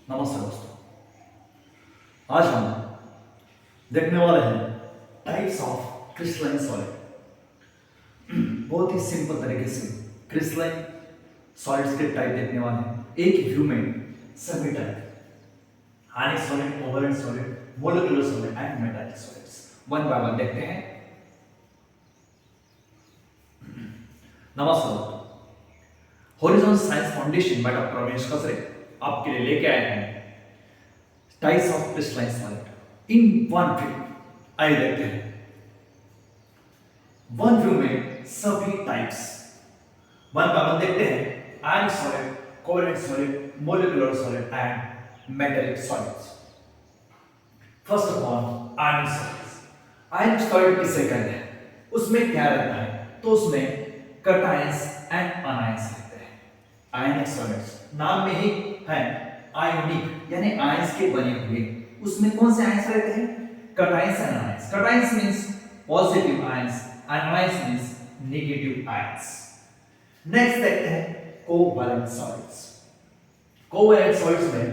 नमस्कार दोस्तों। आज हम देखने वाले हैं टाइप्स ऑफ क्रिस्टलाइन सॉलिड। बहुत ही सिंपल तरीके से क्रिस्टलाइन सॉलिड्स के टाइप देखने वाले हैं। एक ही व्यू में सभी type ionic solid, covalent solid, molecular solid and metallic solids one by one देखते हैं। नमस्कार दोस्तों। Horizon science foundation by doctor Ramesh Kasre आपके लिए लेके आए हैं types of crystalline solid in one view. आइए देखते हैं। वन व्यू में सभी टाइप्स वन बाय वन देखते हैं। आयनिक solid, covalent solid, molecular solid and metallic solids. First of all ionic solids. Ionic solid किसे कहते हैं? उसमें क्या रहता है? तो उसमें कैटायंस एंड अनायंस रहते हैं। आयनिक सॉलिड्स नाम में ही है आयोनिक यानी आयंस के बने हुए। उसमें कौन से आयंस रहते हैं? Cations and anions. Cations means positive ions, anions means negative ions. Next देखते हैं कोवैलेंट सॉलिड्स। कोवैलेंट सॉलिड्स में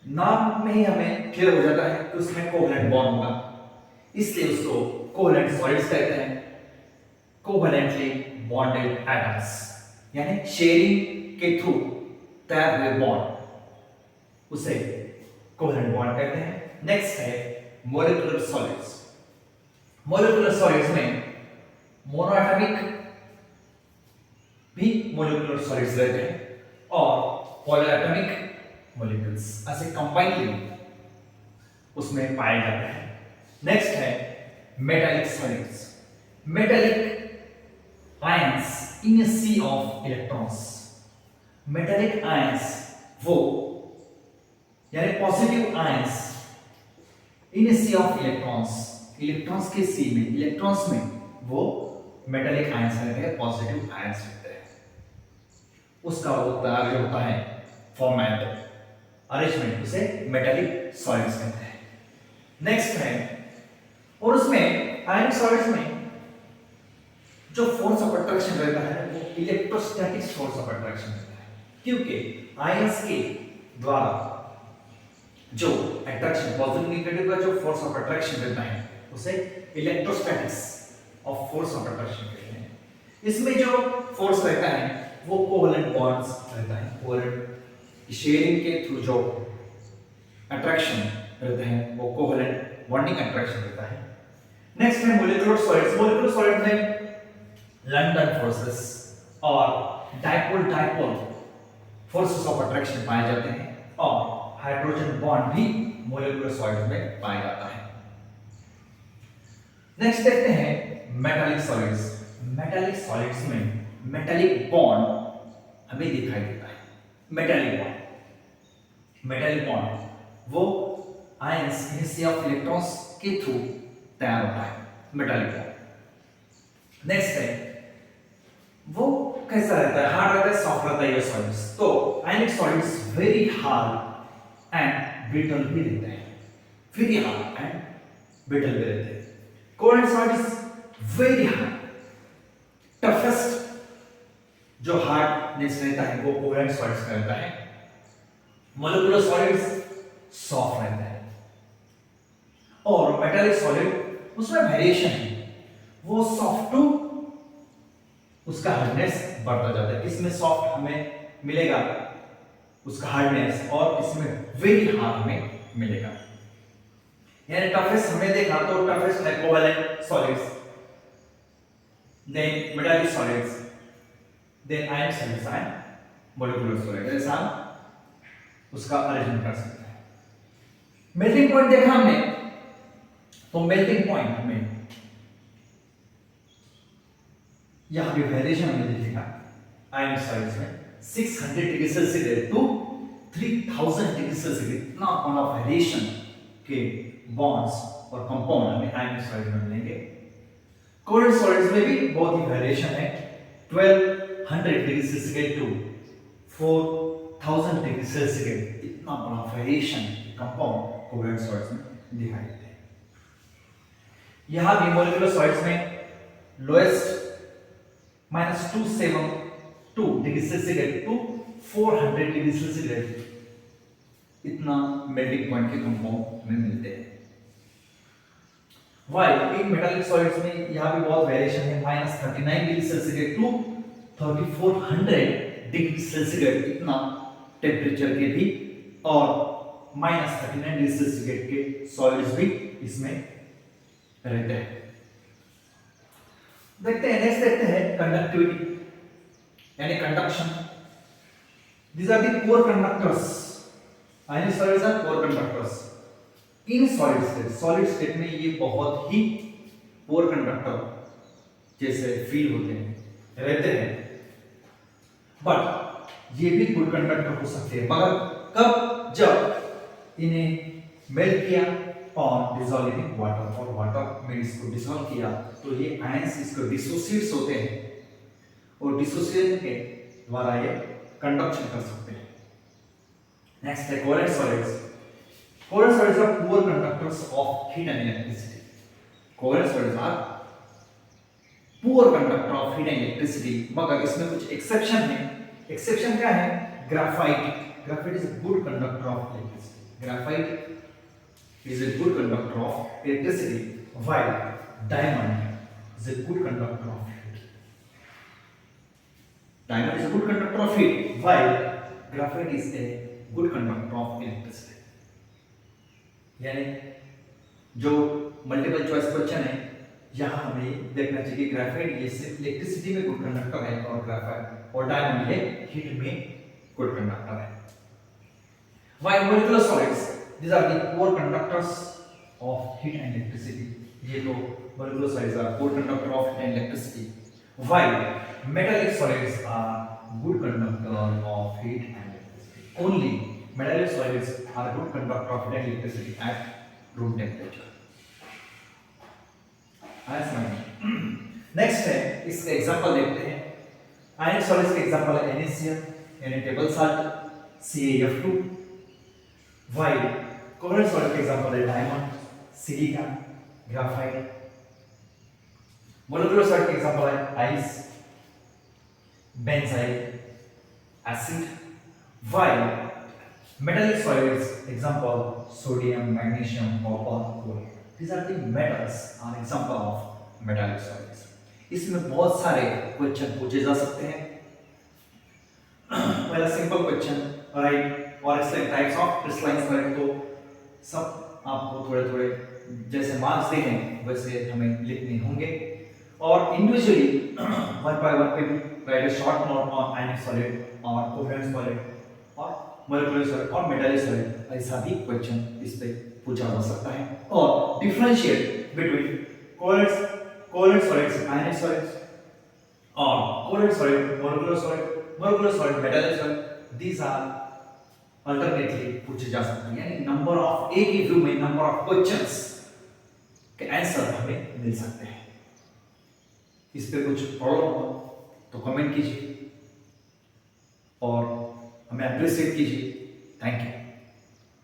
नाम में ही हमें क्लियर हो जाता है कि उसमें कोवैलेंट बॉन्ड होगा, इसलिए उसको कोवैलेंट सॉलिड्स कहते हैं। कोवैलेंटली बॉन्डेड एटम्स यानी शेयरिंग के थ्रू तैयार हुए बॉन्ड, उसे कोवैलेंट बॉन्ड कहते हैं। नेक्स्ट है मोलिकुलर सॉलिड्स। मोलिकुलर सॉलिड्स में मोनोएटॉमिक भी मोलिकुलर सॉलिड्स रहते हैं और पॉलीएटॉमिक मॉलिक्यूल्स ऐसे कंबाइनली उसमें पाए जाते हैं। नेक्स्ट है metallic solids. Metallic ions in a sea of electrons. Metallic ions वो यानी positive ions in a sea of electrons, electrons के सी में, इलेक्ट्रॉन्स में वो मेटालिक आयंस रहते हैं, पॉजिटिव आयंस रहते हैं। उसका वो तैयार जो होता है फॉर्मेट, अरेंजमेंट, उसे मेटालिक सॉलिड्स कहते हैं। नेक्स्ट है, और उसमें आयनिक सॉलिड्स में जो फोर्स ऑफ अट्रैक्शन रहता है वो इलेक्ट्रोस्टैटिक फोर्स ऑफ अट्रैक्शन रहता है, क्योंकि आयंस के द्वारा जो अट्रैक्शन पॉजिटिव नेगेटिव का जो फोर्स ऑफ अट्रैक्शन रहता है उसे electrostatics of force of attraction कहते हैं। इसमें जो फोर्स रहता है वो कोवैलेंट बॉन्ड्स रहता है। कोवैलेंट शेयरिंग के थ्रू जो अट्रैक्शन रहते हैं वो कोवैलेंट बॉन्डिंग अट्रैक्शन रहता है। नेक्स्ट है मोलिकुलर सॉलिड्स। मोलिकुलर सॉलिड में लंडन फोर्सेस और डाइपोल फोर्सेस ऑफ अट्रैक्शन पाए जाते हैं और हाइड्रोजन बॉन्ड भी मोलिकुलर सॉलिड्स में पाया जाता है। नेक्स्ट देखते हैं मेटालिक सॉलिड्स। मेटालिक सॉलिड्स में मेटालिक बॉन्ड हमें दिखाई देता है। मेटालिक बॉन्ड वो ions in sea of electrons के थ्रू तैयार होता है, मेटालिक बॉन्ड। नेक्स्ट है वो कैसा रहता है? हार्ड रहता है, सॉफ्ट रहता है ये सॉलिड्स। तो आयनिक solids very hard and brittle भी रहते हैं, वेरी हार्ड एंड ब्रिटल भी रहते हैं। Covalent solids very hard, toughest जो हार्डनेस रहता है वो कोवैलेंट सॉलिड्स का रहता है। मोलिकुलर सॉलिड्स सॉफ्ट रहता है और मेटालिक सॉलिड उसमें वेरिएशन है, वो सॉफ्ट टू उसका हार्डनेस बढ़ता जाता है। इसमें सॉफ्ट हमें मिलेगा उसका हार्डनेस और इसमें वेरी हार्ड हमें मिलेगा। यानी टफेस्ट हमने देखा तो टफेस्ट है covalent solids, then metallic solids, then ionic solids and molecular solids. ऐसा उसका अरेंजमेंट कर सकते हैं। मेल्टिंग पॉइंट देखा हमने, तो मेल्टिंग पॉइंट में यहां भी वेरिएशन हमने देखा आयनिक सॉलिड्स में 600 degree Celsius to 3000 degree Celsius इतना अमाउंट ऑफ वेरिएशन के बॉन्ड्स और कंपाउंड हमें आयनिक सॉलिड्स में मिलेंगे। कोवैलेंट सॉलिड्स में भी बहुत ही वेरिएशन है, 1200 degree Celsius to 4000 degree Celsius इतना बड़ा वेरिएशन कंपाउंड कोवैलेंट सॉलिड्स में दिखाई देते हैं। यहां भी मोलिकुलर सॉलिड्स में lowest -272 degree Celsius to 400 degree Celsius इतना मेल्टिंग पॉइंट के कंपाउंड में मिलते हैं। वाइल इन मेटालिक सॉलिड्स में यहाँ भी बहुत वेरिएशन है, -39 degree Celsius to 3400 degree Celsius इतना टेम्परेचर के भी, और -39 डिग्री सेल्सियस के सॉलिड्स भी इसमें रहते हैं। देखते हैं, नेक्स्ट देखते हैं कंडक्टिविटी यानी conduction. These are the poor conductors. Ionic solids are poor conductors. In solid state में ये बहुत ही poor conductor जैसे फील होते हैं, रहते हैं, बट ये भी गुड कंडक्टर हो सकते हैं, मगर कब? जब इन्हें मेल्ट किया और डिसॉल्विंग वाटर, और वाटर में इसको डिसॉल्व किया तो ये आयंस इसको डिसोसिएट्स होते हैं, और डिसोसिएशन के द्वारा ये कंडक्शन कर सकते हैं। नेक्स्ट है covalent solids. Covalent solids are poor conductors of heat and electricity. Covalent solids are poor conductor of heat and electricity, मगर इसमें कुछ एक्सेप्शन है। एक्सेप्शन क्या है? Graphite. Graphite is a good conductor of electricity. Graphite is a good conductor of electricity, while diamond is a good conductor of heat. Diamond is a good conductor of heat, while graphite is a good conductor of electricity. यानी जो multiple choice question है, यहाँ हमें देखना चाहिए कि graphite ये सिर्फ इलेक्ट्रिसिटी में गुड कंडक्टर है, और ग्राफाइट और डायमंड ये हीट में गुड कंडक्टर है। While molecular solids, these are the poor conductors of heat and electricity. ये तो molecular solids are poor conductor of heat and electricity, while metallic solids are good conductor of heat and electricity. Only metallic solids are good conductor of heat and electricity at room temperature. आया समझ? Next है, इसके example देखते हैं। आयनिक solids के example है NaCl यानी table salt, CaF2, while covalent solid के एग्जांपल है diamond, silica, graphite. Molecular solid के एग्जांपल है ice, benzyl, acid, while metallic solids example sodium, magnesium, copper, coal. These are the metals are example of metallic solids. इसमें बहुत सारे question पूछे जा सकते हैं। पहला सिंपल क्वेश्चन, राइट और इसके टाइप्स ऑफ क्रिस्टलाइन सॉलिड, तो सब आपको थोड़े थोड़े जैसे मार्क्स दिए हैं वैसे हमें लिखने होंगे, और इंडिविजुअली वन बाय वन पे भी right a short note on ionic solid और कोवेलेंट सॉलिड और मोलेकुलर सॉलिड और मेटालिक सॉलिड, ऐसा भी क्वेश्चन इस पे पूछा जा सकता है। और differentiate between covalent solids, ionic solids, और covalent solid, molecular solid, metallic solid, these are alternately पूछे जा सकते हैं, यानी नंबर ऑफ एक ही व्यू में नंबर ऑफ क्वेश्चंस के आंसर हमें मिल सकते हैं। इस पे कुछ प्रॉब्लम हो तो कमेंट कीजिए और हमें अप्रिशिएट कीजिए। Thank you.